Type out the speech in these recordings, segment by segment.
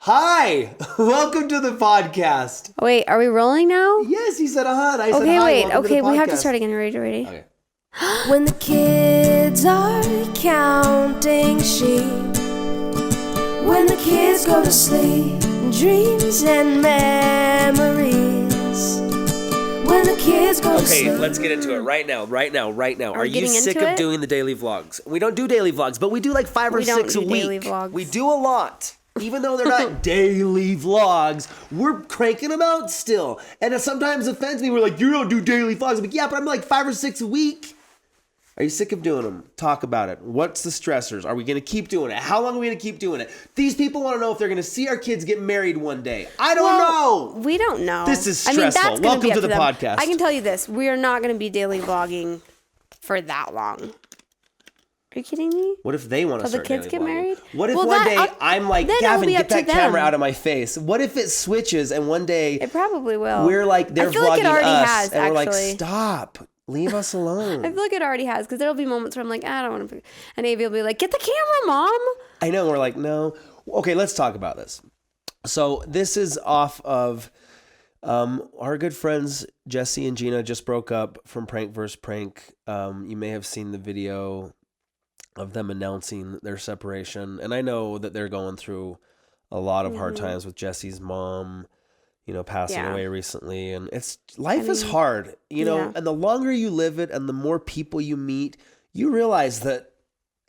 Hi, welcome to the podcast. Wait, are we rolling now? Yes, he said hi. I said Okay, hi. wait. welcome to Okay, the we have to podcast. start again. Ready? Okay. When the kids are counting sheep, when the kids go to sleep, dreams and memories. When the kids go to sleep. Okay, let's get into it right now. Are you getting sick into of it? doing the daily vlogs? We don't do daily vlogs, but we do like 5 or We don't 6 do a week. daily vlogs. We do a lot. Even though they're not daily vlogs, we're cranking them out still. And it sometimes offends me. We're like, you don't do daily vlogs. I'm like, yeah, but I'm like 5 or 6 a week. Are you sick of doing them? Talk about it. What's the stressors? Are we going to keep doing it? How long are we going to keep doing it? These people want to know if they're going to see our kids get married one day. I don't know. We don't know. This is stressful. that's gonna Welcome be up to the them. podcast. I can tell you this. We are not going to be daily vlogging for that long. Are you kidding me? What if they want to Till the start kids daily get vlogging? married? What if Well, one that- day I'm like, then it'll Gavin, be get up to that camera them. out of my face? What if it switches and one day It probably will. we're like, they're I feel vlogging like it already us has, and we're like, actually. stop, leave us alone. I feel like it already has, because there'll be moments where I'm like, I don't want to. And Avi will be like, get the camera, Mom. I know, we're like, no. Okay, let's talk about this. So this is off of our good friends Jesse and Gina just broke up from Prank vs. Prank. You may have seen the video of them announcing their separation. And I know that they're going through a lot of hard times with Jesse's mom, passing away recently. And life is hard, yeah. and the longer you live it and the more people you meet, you realize that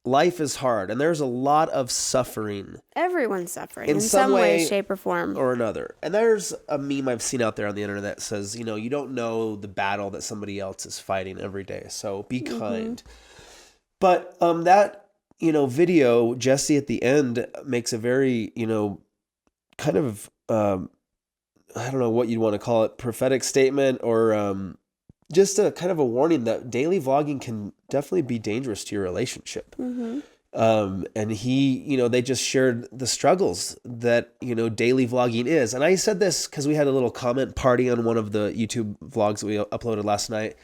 life is hard and there's a lot of suffering. Everyone's suffering In in some some way, way shape, or form. Or another. And there's a meme I've seen out there on the internet that says, you don't know the battle that somebody else is fighting every day. So be kind. But that, video, Jesse at the end makes a very, kind of, I don't know what you'd want to call it, prophetic statement or just a kind of a warning that daily vlogging can definitely be dangerous to your relationship. And he, they just shared the struggles that, daily vlogging is. And I said this because we had a little comment party on one of the YouTube vlogs that we uploaded last night.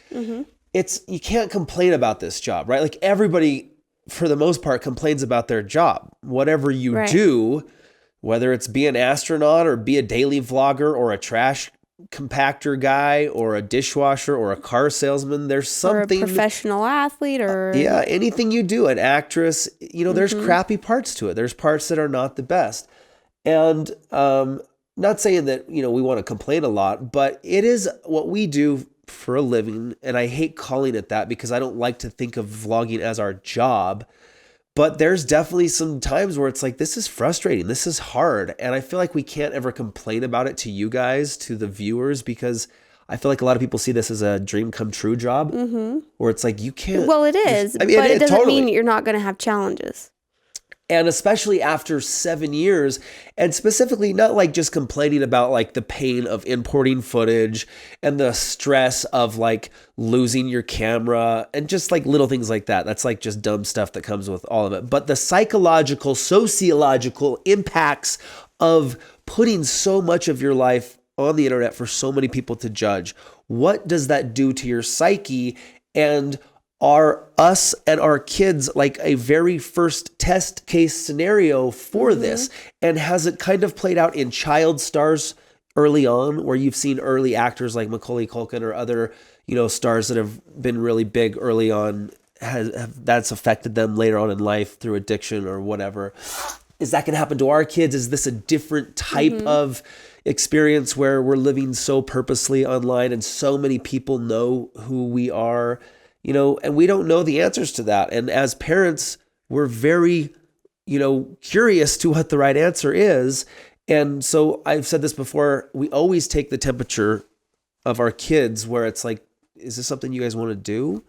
You can't complain about this job, right? Like everybody, for the most part, complains about their job. Whatever you do, whether it's be an astronaut or be a daily vlogger or a trash compactor guy or a dishwasher or a car salesman, there's something. Or a professional athlete or... anything you do, an actress, there's crappy parts to it. There's parts that are not the best. And not saying that, we want to complain a lot, but it is what we do for a living. And I hate calling it that because I don't like to think of vlogging as our job. But there's definitely some times where it's like, this is frustrating. This is hard. And I feel like we can't ever complain about it to you guys, to the viewers, because I feel like a lot of people see this as a dream come true job where it's like, you can't. Well, it is, but it doesn't mean you're not going to have challenges. And especially after 7 years, and specifically not like just complaining about like the pain of importing footage and the stress of like losing your camera and just like little things like that. That's like just dumb stuff that comes with all of it. But the psychological, sociological impacts of putting so much of your life on the internet for so many people to judge. What does that do to your psyche? And are us and our kids like a very first test case scenario for this? And has it kind of played out in child stars early on, where you've seen early actors like Macaulay Culkin or other, stars that have been really big early on, that's affected them later on in life through addiction or whatever? Is that going to happen to our kids? Is this a different type of experience where we're living so purposely online and so many people know who we are? And we don't know the answers to that. And as parents, we're very, curious to what the right answer is. And so I've said this before, we always take the temperature of our kids where it's like, is this something you guys want to do?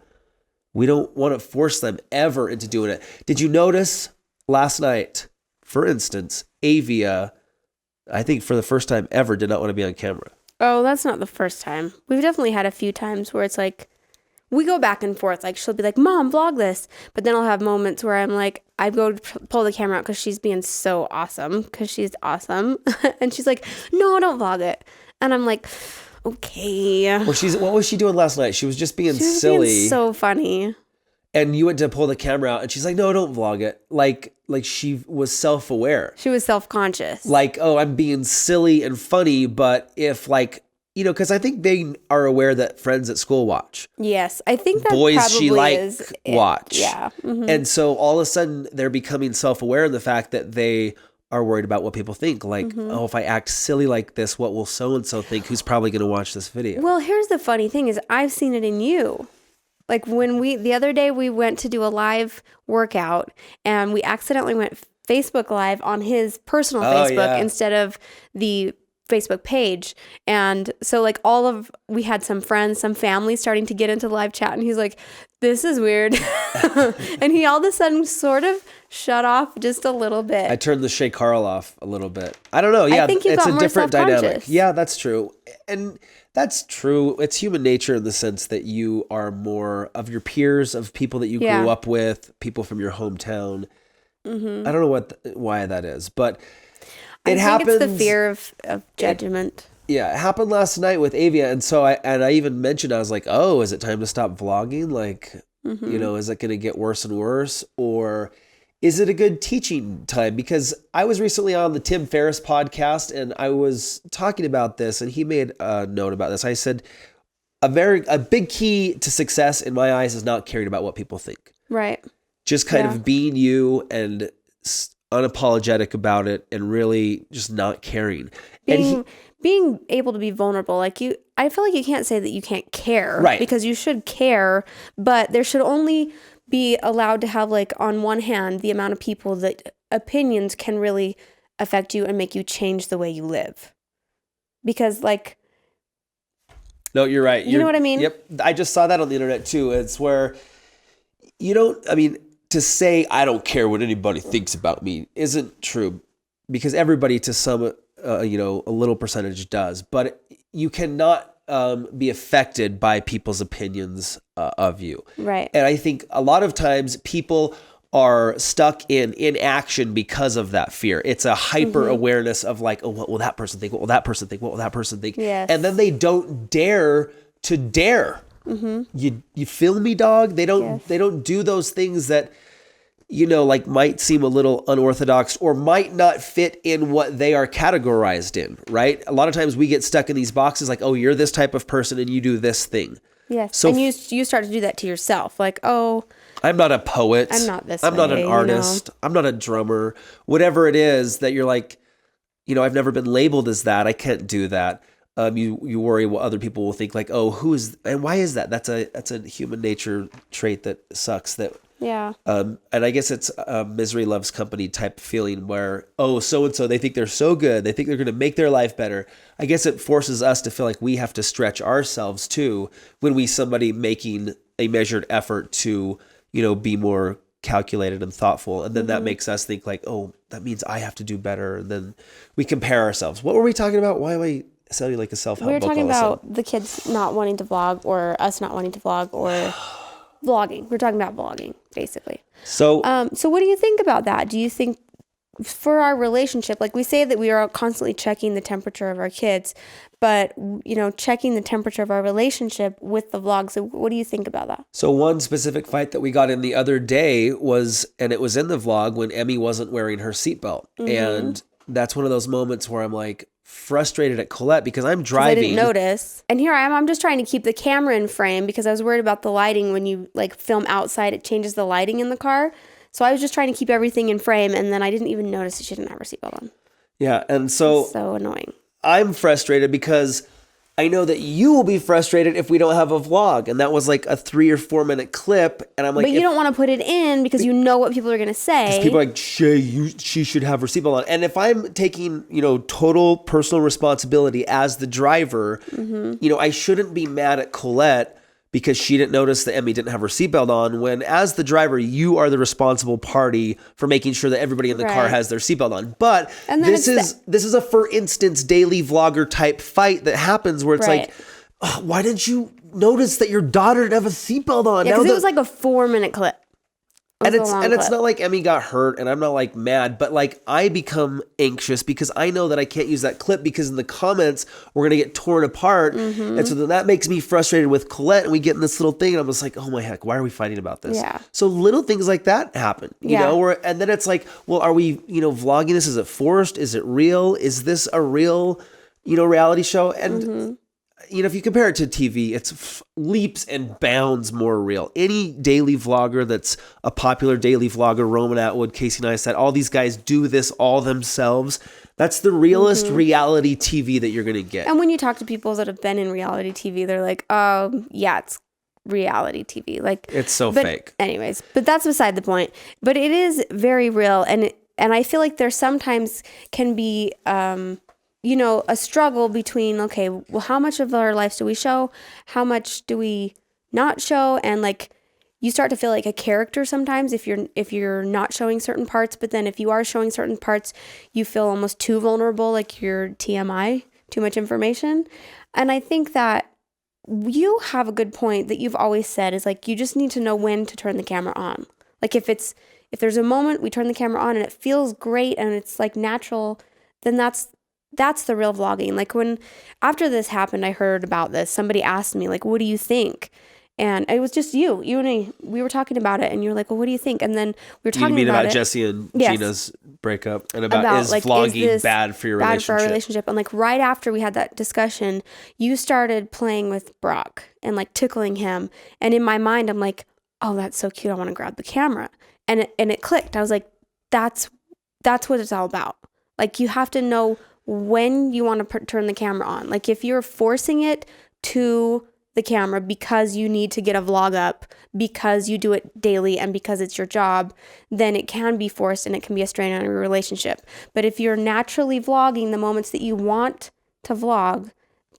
We don't want to force them ever into doing it. Did you notice last night, for instance, Avia, I think for the first time ever, did not want to be on camera? Oh, that's not the first time. We've definitely had a few times where it's like, we go back and forth. Like, she'll be like, Mom, vlog this. But then I'll have moments where I'm like, I go to pull the camera out because she's being so awesome. Because she's awesome. And she's like, no, don't vlog it. And I'm like, okay. Well, what was she doing last night? She was just being silly. Being so funny. and you went to pull the camera out and she's like, no, don't vlog it. Like she was self-aware. She was self-conscious. Like, oh, I'm being silly and funny. But if like, because I think they are aware that friends at school watch. Yes. I think that boys probably she like is watch. Yeah. Mm-hmm. And so all of a sudden they're becoming self-aware of the fact that they are worried about what people think. Like, oh, if I act silly like this, what will so-and-so think who's probably going to watch this video? Well, here's the funny thing is I've seen it in you. Like when the other day we went to do a live workout and we accidentally went Facebook Live on his personal Facebook instead of the Facebook page. And so like we had some friends, some family starting to get into the live chat and he's like, this is weird. And he all of a sudden sort of shut off just a little bit. I turned the Shay Carl off a little bit. I don't know. Yeah, I think you it's got a more different dynamic. self-conscious. Yeah, that's true. And that's true. It's human nature in the sense that you are more of your peers, of people that you grew up with, people from your hometown. I don't know why that is, but it happens. It's the fear of judgment. Yeah, it happened last night with Avia, and so I even mentioned, I was like, oh, is it time to stop vlogging? Like, is it going to get worse and worse, or is it a good teaching time? Because I was recently on the Tim Ferriss podcast, and I was talking about this, and he made a note about this. I said, a big key to success in my eyes is not caring about what people think. Right. Just kind of being you and unapologetic about it, and really just not caring. Being able to be vulnerable, I feel like you can't say that you can't care, right? Because you should care, but there should only be allowed to have, like, on one hand, the amount of people that opinions can really affect you and make you change the way you live. Because, like, no, you're right. You know what I mean? Yep. I just saw that on the internet too. It's where to say I don't care what anybody thinks about me isn't true, because everybody to some a little percentage does, but you cannot be affected by people's opinions of you. Right. And I think a lot of times people are stuck in inaction because of that fear. It's a hyper awareness of like, oh, what will that person think? What will that person think? What will that person think? Yes. And then they don't dare to dare. You feel me, dog? They don't do those things that, like might seem a little unorthodox or might not fit in what they are categorized in, right? A lot of times we get stuck in these boxes like, oh, you're this type of person and you do this thing. Yes. So and you start to do that to yourself. Like, oh, I'm not a poet. I'm not this I'm way, not an artist. I'm not a drummer. Whatever it is that you're like, I've never been labeled as that. I can't do that. You worry what other people will think, like, oh, who is, and why is that? That's a human nature trait that sucks. Yeah. And I guess it's a misery loves company type feeling where, oh, so-and-so, they think they're so good. They think they're going to make their life better. I guess it forces us to feel like we have to stretch ourselves too when we somebody making a measured effort to, be more calculated and thoughtful. And then that makes us think like, oh, that means I have to do better. And then we compare ourselves. What were we talking about? Why am I sounding like a self-help book? We were talking about the kids not wanting to vlog, or us not wanting to vlog, or vlogging. We're talking about vlogging, basically. So what do you think about that? Do you think for our relationship, like we say that we are constantly checking the temperature of our kids, but, checking the temperature of our relationship with the vlogs. So what do you think about that? So one specific fight that we got in the other day was, and it was in the vlog, when Emmy wasn't wearing her seatbelt. And that's one of those moments where I'm like frustrated at Colette because I'm driving. I didn't notice. And here I am. I'm just trying to keep the camera in frame because I was worried about the lighting. When you film outside, it changes the lighting in the car. So I was just trying to keep everything in frame. And then I didn't even notice that she didn't have her seatbelt on. Yeah. And so annoying. I'm frustrated because I know that you will be frustrated if we don't have a vlog. And that was like a 3 or 4 minute clip. And I'm like, but you don't want to put it in because you know what people are going to say. People are like, she should have her seatbelt on. And if I'm taking, total personal responsibility as the driver, I shouldn't be mad at Colette because she didn't notice that Emmy didn't have her seatbelt on, when as the driver, you are the responsible party for making sure that everybody in the car has their seatbelt on. But this is a, for instance, daily vlogger type fight that happens where it's like, oh, why didn't you notice that your daughter didn't have a seatbelt on? Yeah, because it was like a 4 minute clip. It was a long it's clip. not like Emmy got hurt and I'm not like mad, but like I become anxious because I know that I can't use that clip because in the comments we're going to get torn apart. And so then that makes me frustrated with Colette and we get in this little thing and I'm just like, oh my heck, why are we fighting about this? Yeah. So little things like that happen, you know, and then it's like, well, are we, you know, vlogging this? Is it forced? Is it real? Is this a real, you know, reality show? And you know, if you compare it to TV, it's leaps and bounds more real. Any daily vlogger that's a popular daily vlogger, Roman Atwood, Casey Neistat, all these guys do this all themselves. That's the realest reality TV that you're going to get. And when you talk to people that have been in reality TV, they're like, oh, yeah, it's reality TV. Like, it's so fake. Anyways, but that's beside the point. But it is very real. And I feel like there sometimes can be... you know, a struggle between, okay, well, how much of our lives do we show? How much do we not show? And like, you start to feel like a character sometimes if you're not showing certain parts, but then if you are showing certain parts, you feel almost too vulnerable, like you're TMI, too much information. And I think that you have a good point that you've always said is like, you just need to know when to turn the camera on. Like if there's a moment we turn the camera on and it feels great and it's like natural, then that's the real vlogging. Like when, after this happened, I heard about this, somebody asked me like, what do you think? And it was just you and I, we were talking about it and you were like, well, what do you think? And then we were talking about Jesse and Gina's breakup and about is like, vlogging bad for your relationship? Bad for our relationship. And like right after we had that discussion, you started playing with Brock and like tickling him. And in my mind, I'm like, oh, that's so cute. I want to grab the camera. And it clicked. I was like, that's what it's all about. Like you have to know when you want to turn the camera on. Like if you're forcing it to the camera because you need to get a vlog up, because you do it daily and because it's your job, then it can be forced and it can be a strain on your relationship. But if you're naturally vlogging the moments that you want to vlog,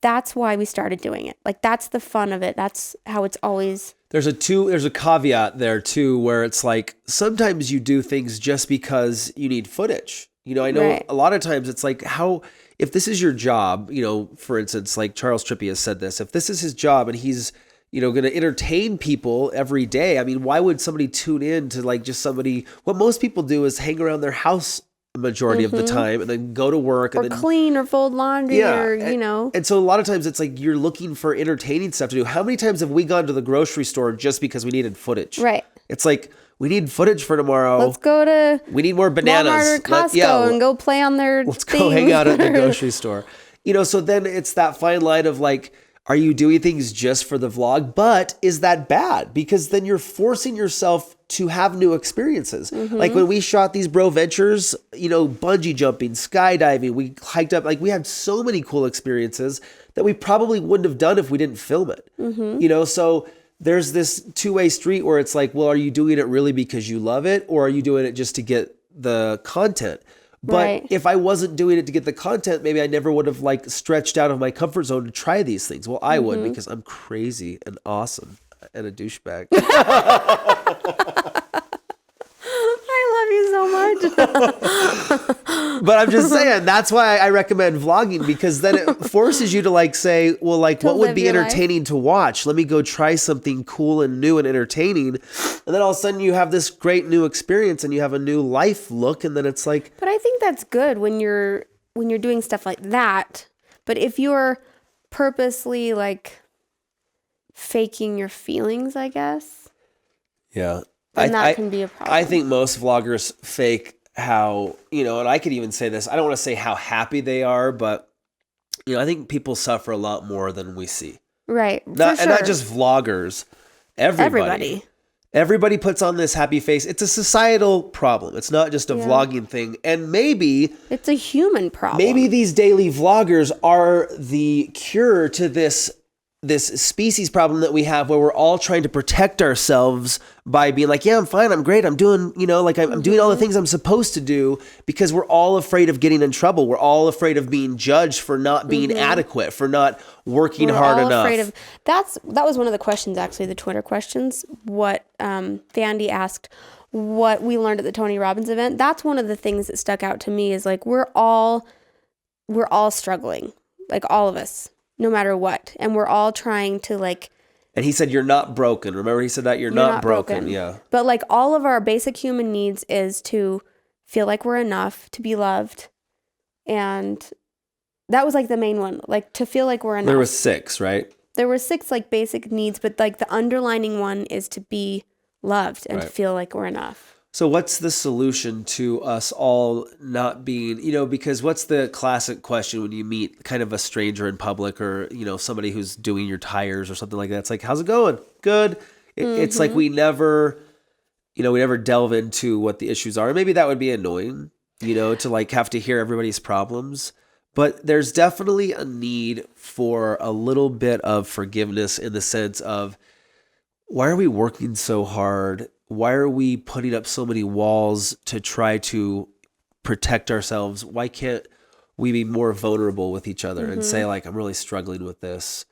that's why we started doing it. Like that's the fun of it. That's how it's always... There's a caveat there too, where it's like, sometimes you do things just because you need footage. You know, I know a lot of times it's like if this is your job, you know, for instance, like Charles Trippie has said this, if this is his job and he's, you know, going to entertain people every day, I mean, why would somebody tune in to like just somebody, what most people do is hang around their house the majority of the time and then go to work or and then clean or fold laundry or, you know. And so a lot of times it's like you're looking for entertaining stuff to do. How many times have we gone to the grocery store just because we needed footage? Right. It's like, we need footage for tomorrow. Let's go to we need more bananas. Walmart or Costco and go play on their Let's go hang out at the grocery store. You know, so then it's that fine line of like, are you doing things just for the vlog? But is that bad? Because then you're forcing yourself to have new experiences. Like when we shot these bro ventures, you know, bungee jumping, skydiving, we hiked up, like we had so many cool experiences that we probably wouldn't have done if we didn't film it. You know, so there's this two-way street where it's like, well, are you doing it really because you love it or are you doing it just to get the content? But if I wasn't doing it to get the content, maybe I never would have like stretched out of my comfort zone to try these things. Well, I would because I'm crazy and awesome and a douchebag. I love you so much. But I'm just saying, that's why I recommend vlogging, because then it forces you to like say, well, like what would be entertaining to watch? Let me go try something cool and new and entertaining. And then all of a sudden you have this great new experience and you have a new life look. And then it's like, but I think that's good when you're doing stuff like that. But if you're purposely like faking your feelings, I guess. Yeah. Then that can be a problem. I think most vloggers fake how, you know, and I could even say this, I don't want to say how happy they are, but, you know, I think people suffer a lot more than we see. Right. And not just vloggers, everybody. Everybody puts on this happy face. It's a societal problem. It's not just a vlogging thing. And maybe it's a human problem. Maybe these daily vloggers are the cure to this species problem that we have, where we're all trying to protect ourselves by being like, yeah, I'm fine, I'm great, I'm doing, you know, like I'm doing all the things I'm supposed to do, because we're all afraid of getting in trouble. We're all afraid of being judged for not being adequate, for not working hard enough. That was one of the questions, actually, the Twitter questions. What Vandy asked, what we learned at the Tony Robbins event. That's one of the things that stuck out to me, is like we're all struggling, like all of us, no matter what. And we're all trying to like And he said, you're not broken. Remember he said that? You're not broken. Yeah. But like all of our basic human needs is to feel like we're enough, to be loved. And that was like the main one, like to feel like we're enough. There was 6, right? There were 6 like basic needs, but like the underlining one is to be loved and to feel like we're enough. So what's the solution to us all not being, because what's the classic question when you meet kind of a stranger in public or, somebody who's doing your tires or something like that? It's like, how's it going? Good. It's like we never delve into what the issues are. Maybe that would be annoying, to like have to hear everybody's problems. But there's definitely a need for a little bit of forgiveness in the sense of, why are we working so hard? Why are we putting up so many walls to try to protect ourselves? Why can't we be more vulnerable with each other and say like, I'm really struggling with this,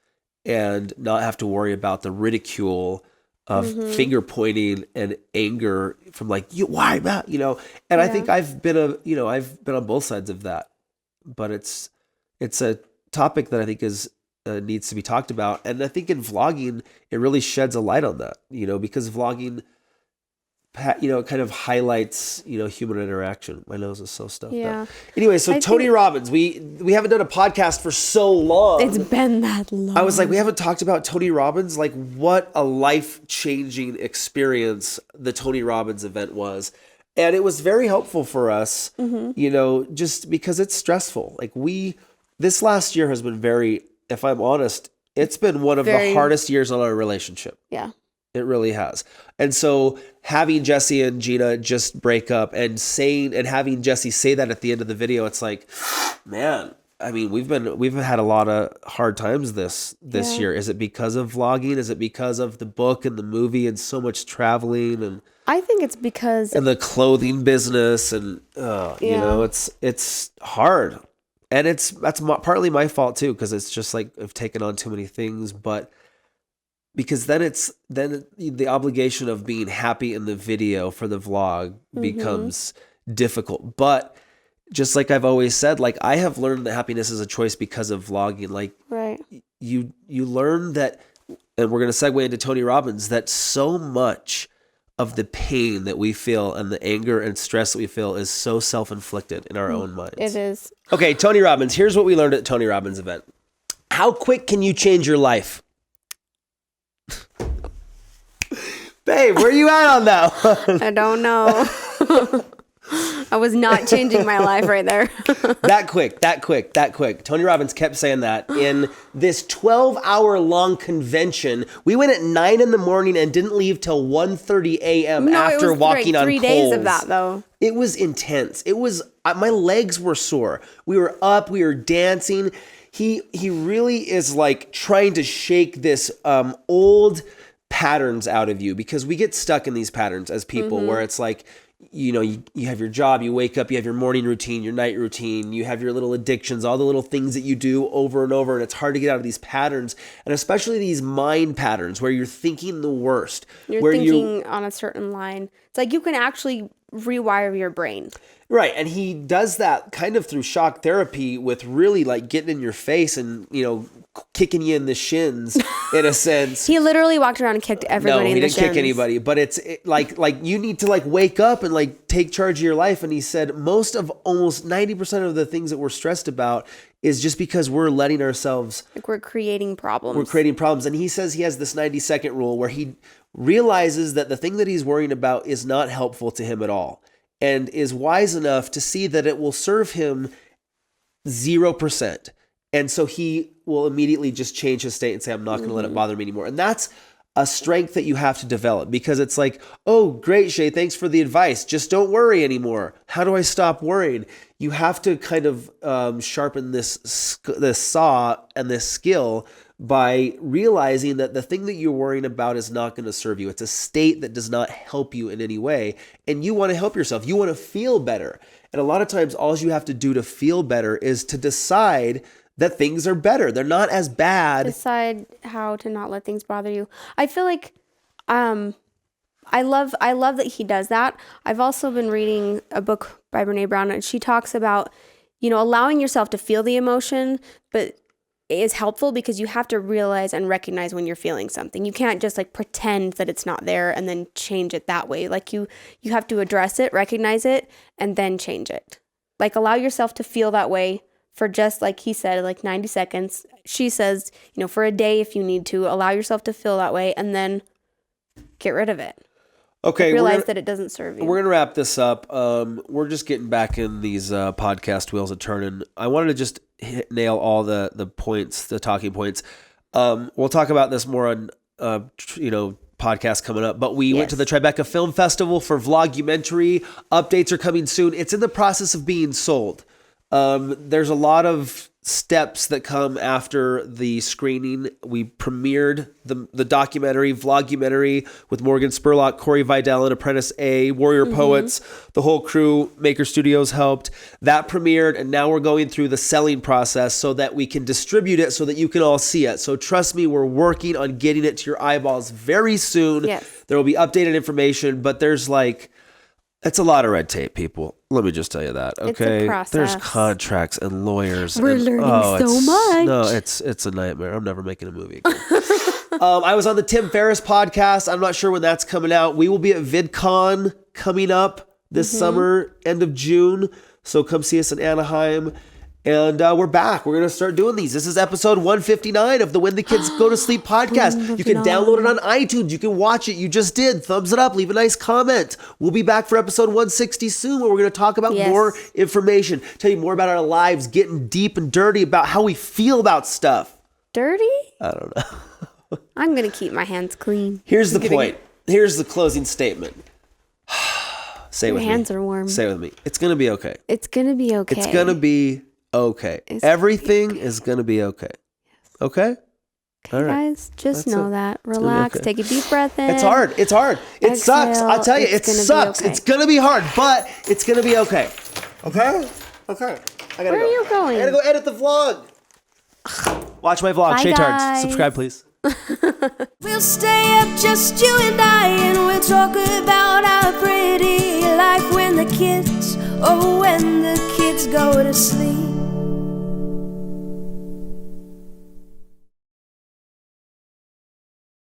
and not have to worry about the ridicule of finger pointing and anger from like, why not? And I think I've been on both sides of that, but it's a topic that I think needs to be talked about. And I think in vlogging, it really sheds a light on that, because vlogging, kind of highlights, human interaction. My nose is so stuffed up. Anyway, so Tony Robbins, we haven't done a podcast for so long. It's been that long. I was like, we haven't talked about Tony Robbins. Like, what a life-changing experience the Tony Robbins event was. And it was very helpful for us, just because it's stressful. Like this last year has been if I'm honest, it's been one of the hardest years on our relationship. Yeah. It really has. And so having Jesse and Gina just break up and having Jesse say that at the end of the video, it's like, man, I mean, we've had a lot of hard times this year. Is it because of vlogging? Is it because of the book and the movie and so much traveling? And I think it's because and the clothing business and it's hard. And that's partly my fault too, because it's just like I've taken on too many things, but because then the obligation of being happy in the video for the vlog becomes difficult. But just like I've always said, like I have learned that happiness is a choice because of vlogging. Like you learn that, and we're going to segue into Tony Robbins, that so much of the pain that we feel and the anger and stress that we feel is so self-inflicted in our own minds. It is. Okay, Tony Robbins, here's what we learned at Tony Robbins event. How quick can you change your life? Babe, where you at on that one? I don't know. I was not changing my life right there. That quick. Tony Robbins kept saying that in this 12-hour long convention. We went at 9 a.m. and didn't leave till 1:30 a.m. after walking on 3 coals. days of that though. It was intense. It was, my legs were sore. We were up, we were dancing. He really is like trying to shake this old patterns out of you, because we get stuck in these patterns as people where it's like, you have your job, you wake up, you have your morning routine, your night routine, you have your little addictions, all the little things that you do over and over, and it's hard to get out of these patterns, and especially these mind patterns where you're thinking the worst. You're thinking on a certain line. It's like you can actually rewire your brain. Right, and he does that kind of through shock therapy with really like getting in your face and, kicking you in the shins in a sense. He literally walked around and kicked everybody in the shins. No, he didn't kick anybody, but it's like you need to like wake up and like take charge of your life. And he said almost 90% of the things that we're stressed about is just because we're letting ourselves... Like we're creating problems. We're creating problems. And he says he has this 90-second rule where he realizes that the thing that he's worrying about is not helpful to him at all, and is wise enough to see that it will serve him 0%. And so he will immediately just change his state and say, I'm not going to let it bother me anymore. And that's a strength that you have to develop, because it's like, oh, great, Shay, thanks for the advice. Just don't worry anymore. How do I stop worrying? You have to kind of sharpen this saw and this skill by realizing that the thing that you're worrying about is not going to serve you. It's a state that does not help you in any way. And you want to help yourself. You want to feel better. And a lot of times, all you have to do to feel better is to decide that things are better. They're not as bad. Decide how to not let things bother you. I feel like I love that he does that. I've also been reading a book by Brene Brown, and she talks about, allowing yourself to feel the emotion, but is helpful because you have to realize and recognize when you're feeling something. You can't just like pretend that it's not there and then change it that way. Like you have to address it, recognize it, and then change it. Like allow yourself to feel that way for just like he said, like 90 seconds. She says, for a day if you need to, allow yourself to feel that way and then get rid of it. Okay. Realize that it doesn't serve you. We're going to wrap this up. We're just getting back in these podcast wheels a turning. I wanted to just nail all the points, the talking points. We'll talk about this more on, podcast coming up, but we went to the Tribeca Film Festival for Vlogumentary. Updates are coming soon. It's in the process of being sold. There's a lot of steps that come after the screening. We premiered the documentary, Vlogumentary, with Morgan Spurlock, Corey Vidal, and Apprentice A, Warrior Poets. The whole crew, Maker Studios helped. That premiered, and now we're going through the selling process so that we can distribute it so that you can all see it. So trust me, we're working on getting it to your eyeballs very soon. Yes. There will be updated information, but there's it's a lot of red tape, people. Let me just tell you that. Okay, It's a process. There's contracts and lawyers. We're learning so much. No, it's a nightmare. I'm never making a movie again. I was on the Tim Ferriss podcast. I'm not sure when that's coming out. We will be at VidCon coming up this summer, end of June. So come see us in Anaheim. And we're back. We're going to start doing these. This is episode 159 of the When the Kids Go to Sleep podcast. You can download it on iTunes. You can watch it. You just did. Thumbs it up. Leave a nice comment. We'll be back for episode 160 soon where we're going to talk about more information, tell you more about our lives, getting deep and dirty about how we feel about stuff. Dirty? I don't know. I'm going to keep my hands clean. Here's the point. Here's the closing statement. Say it with me. Your hands are warm. Say it with me. It's going to be okay. It's going to be okay. It's going to be okay. Everything is going to be okay. Okay? Okay, guys, just know that. Relax. Take a deep breath in. It's hard. It Exhale. sucks. I'll tell you, it sucks. It's going to be hard, but it's going to be okay. Okay? Okay. Where are you going? I got to go edit the vlog. Watch my vlog. Bye, Shay Tards. guys. Subscribe, please. We'll stay up, just you and I, and we'll talk about our pretty life when the kids go to sleep.